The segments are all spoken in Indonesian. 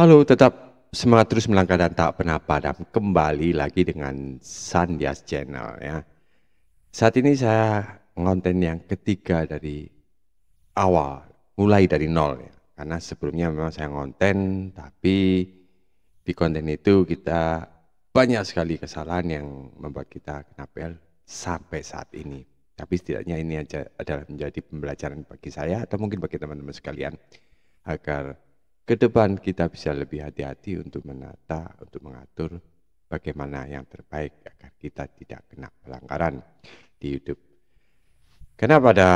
Halo, tetap semangat terus melangkah dan tak pernah padam. Kembali lagi dengan Sandias Channel ya. Saat ini saya ngonten yang ketiga dari awal, mulai dari nol ya. Karena sebelumnya memang saya ngonten, tapi di konten itu kita banyak sekali kesalahan yang membuat kita kena PL sampai saat ini. Tapi setidaknya ini adalah menjadi pembelajaran bagi saya atau mungkin bagi teman-teman sekalian agar ke depan kita bisa lebih hati-hati untuk menata, untuk mengatur bagaimana yang terbaik agar kita tidak kena pelanggaran di YouTube. Karena pada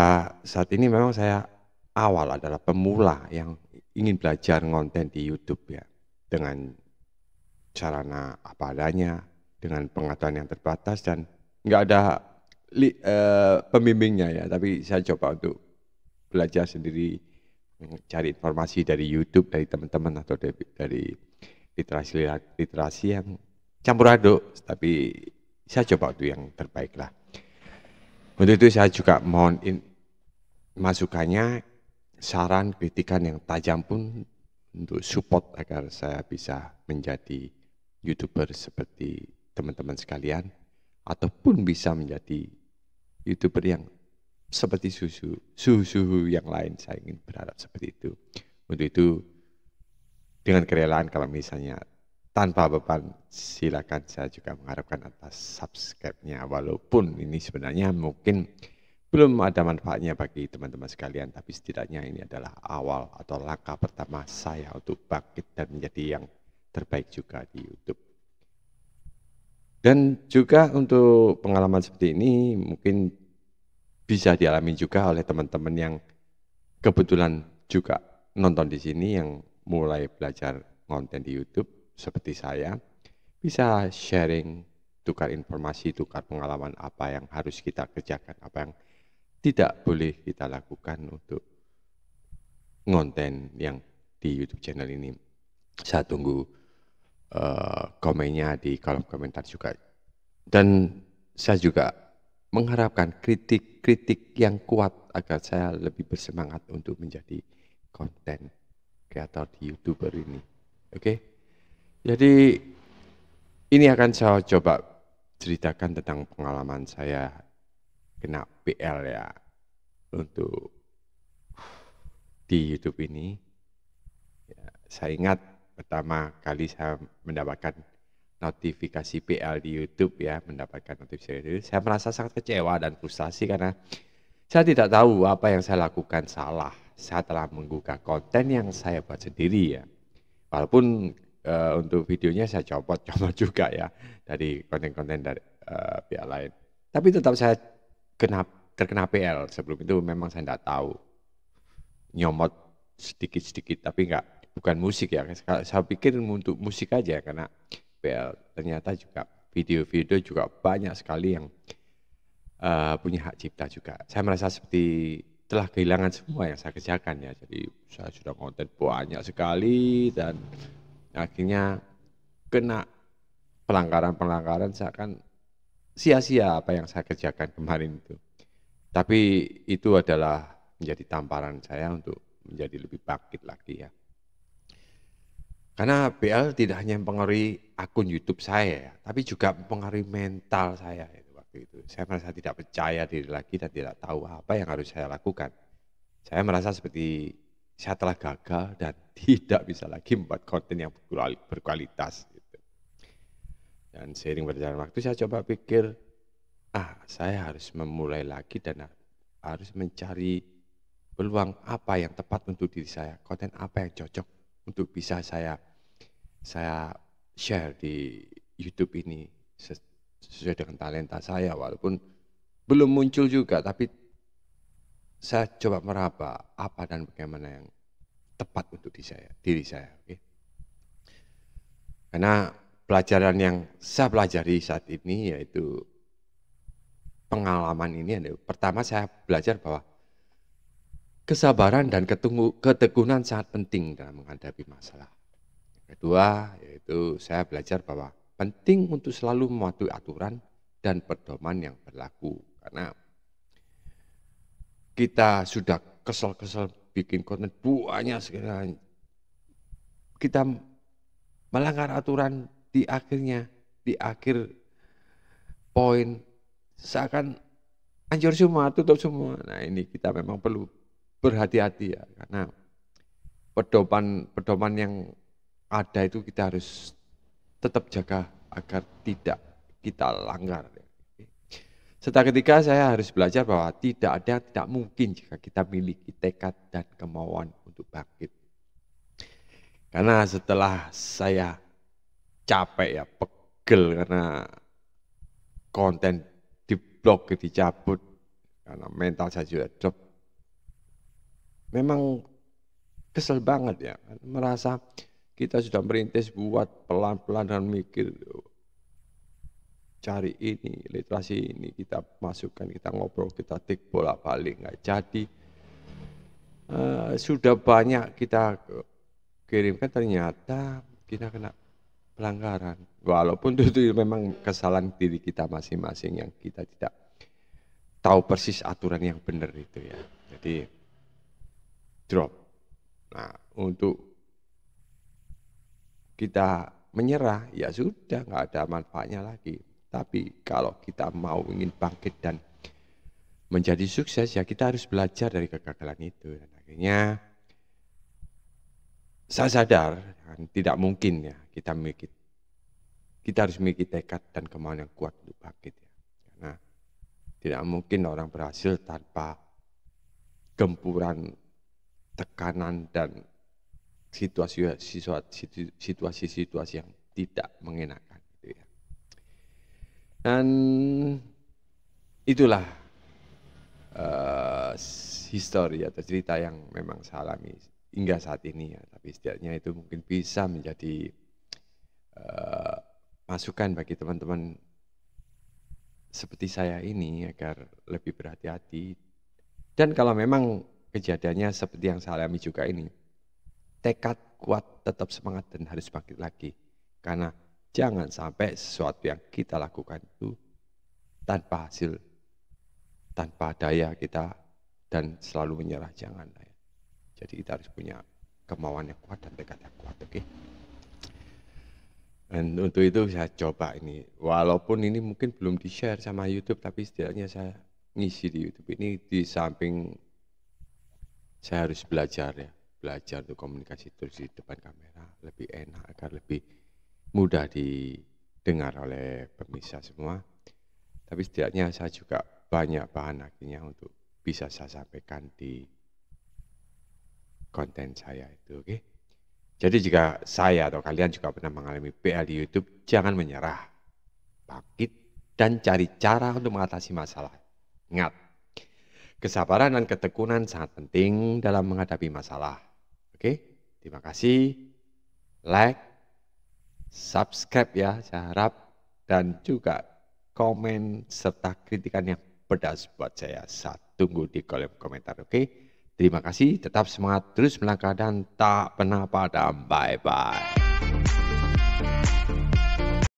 saat ini memang saya awal adalah pemula yang ingin belajar ngonten di YouTube ya, dengan sarana apa adanya, dengan pengetahuan yang terbatas dan nggak ada pembimbingnya ya, tapi saya coba untuk belajar sendiri, cari informasi dari YouTube, dari teman-teman atau dari literasi yang campur aduk, tapi saya coba untuk yang terbaik lah. Untuk itu saya juga mohon masukannya, saran, kritikan yang tajam pun untuk support agar saya bisa menjadi YouTuber seperti teman-teman sekalian, ataupun bisa menjadi YouTuber yang seperti suhu yang lain. Saya ingin berharap seperti itu. Untuk itu dengan kerelaan, kalau misalnya tanpa beban, silakan. Saya juga mengharapkan atas subscribe-nya, walaupun ini sebenarnya mungkin belum ada manfaatnya bagi teman-teman sekalian, tapi setidaknya ini adalah awal atau langkah pertama saya untuk bangkit dan menjadi yang terbaik juga di YouTube. Dan juga untuk pengalaman seperti ini mungkin bisa dialami juga oleh teman-teman yang kebetulan juga nonton di sini, yang mulai belajar konten di YouTube seperti saya, bisa sharing, tukar informasi, tukar pengalaman apa yang harus kita kerjakan, apa yang tidak boleh kita lakukan untuk ngonten yang di YouTube channel ini. Saya tunggu komennya di kolom komentar juga. Dan saya juga mengharapkan kritik-kritik yang kuat agar saya lebih bersemangat untuk menjadi konten kreator di YouTuber ini. Oke, jadi ini akan saya coba ceritakan tentang pengalaman saya kena PL ya untuk di YouTube ini. Ya, saya ingat pertama kali saya mendapatkan notifikasi PL di YouTube ya, mendapatkan notifikasi itu, saya merasa sangat kecewa dan frustasi karena saya tidak tahu apa yang saya lakukan salah. Saya telah menggugah konten yang saya buat sendiri ya. Walaupun untuk videonya saya copot juga ya dari konten-konten dari pihak lain. Tapi tetap saya terkena PL. Sebelum itu memang saya tidak tahu, nyomot sedikit-sedikit, tapi bukan musik ya. Saya pikir untuk musik aja karena PL. Ternyata juga video-video juga banyak sekali yang punya hak cipta juga. Saya merasa seperti telah kehilangan semua yang saya kerjakan ya. Jadi saya sudah konten banyak sekali dan akhirnya kena pelanggaran-pelanggaran, seakan sia-sia apa yang saya kerjakan kemarin itu. Tapi itu adalah menjadi tamparan saya untuk menjadi lebih bangkit lagi ya. Karena BL tidak hanya mempengaruhi akun YouTube saya ya, tapi juga mempengaruhi mental saya waktu itu. Saya merasa tidak percaya diri lagi dan tidak tahu apa yang harus saya lakukan. Saya merasa seperti saya telah gagal dan tidak bisa lagi membuat konten yang berkualitas. Gitu. Dan seiring berjalan waktu saya coba pikir, saya harus memulai lagi dan harus mencari peluang apa yang tepat untuk diri saya, konten apa yang cocok untuk bisa saya share di YouTube ini sesuai dengan talenta saya, walaupun belum muncul juga, tapi saya coba meraba apa dan bagaimana yang tepat untuk diri saya. Okay? Karena pelajaran yang saya pelajari saat ini yaitu pengalaman ini, pertama saya belajar bahwa kesabaran dan ketekunan sangat penting dalam menghadapi masalah. Kedua, yaitu saya belajar bahwa penting untuk selalu mematuhi aturan dan pedoman yang berlaku. Karena kita sudah kesel-kesel bikin konten banyak sekali. Kita melanggar aturan di akhirnya, di akhir poin seakan hancur semua, tutup semua. Nah ini kita memang perlu berhati-hati ya, karena pedoman yang ada itu kita harus tetap jaga agar tidak kita langgar. Setelah ketika saya harus belajar bahwa tidak ada yang tidak mungkin jika kita miliki tekad dan kemauan untuk bangkit. Karena setelah saya capek ya, pegel karena konten diblok, dicabut, karena mental saya juga drop. Memang kesel banget ya, merasa kita sudah merintis buat pelan-pelan dan mikir, cari ini, literasi ini, kita masukkan, kita ngobrol, kita tik bolak-balik, nggak jadi. Sudah banyak kita kirimkan, ternyata kita kena pelanggaran. Walaupun itu memang kesalahan diri kita masing-masing yang kita tidak tahu persis aturan yang benar itu ya. Jadi drop. Nah, untuk kita menyerah, ya sudah, nggak ada manfaatnya lagi. Tapi kalau kita mau ingin bangkit dan menjadi sukses, ya kita harus belajar dari kegagalan itu. Dan akhirnya saya sadar tidak mungkin ya kita harus memiliki tekad dan kemauan yang kuat untuk bangkit ya. Karena tidak mungkin orang berhasil tanpa gempuran, tekanan dan situasi-situasi yang tidak mengenakan gitu ya. Dan itulah histori atau cerita yang memang saya alami hingga saat ini ya. Tapi setidaknya itu mungkin bisa menjadi masukan bagi teman-teman seperti saya ini agar lebih berhati-hati. Dan kalau memang kejadiannya seperti yang saya alami juga ini, tekad kuat, tetap semangat dan harus bangkit lagi. Karena jangan sampai sesuatu yang kita lakukan itu tanpa hasil, tanpa daya kita dan selalu menyerah, jangan. Jadi kita harus punya kemauan yang kuat dan tekad yang kuat, oke? Dan untuk itu saya coba ini, walaupun ini mungkin belum di-share sama YouTube, tapi setidaknya saya ngisi di YouTube ini di samping saya harus belajar ya. Belajar untuk komunikasi terus di depan kamera lebih enak agar lebih mudah didengar oleh pemirsa semua. Tapi setidaknya saya juga banyak bahan akhirnya untuk bisa saya sampaikan di konten saya itu, oke? Jadi jika saya atau kalian juga pernah mengalami PL di YouTube, jangan menyerah, bangkit dan cari cara untuk mengatasi masalah. Ingat, kesabaran dan ketekunan sangat penting dalam menghadapi masalah. Oke, terima kasih, like, subscribe ya, saya harap, dan juga komen serta kritikan yang pedas buat saya. Saya tunggu di kolom komentar, oke? Terima kasih, tetap semangat terus melangkah dan tak pernah padam. Bye-bye.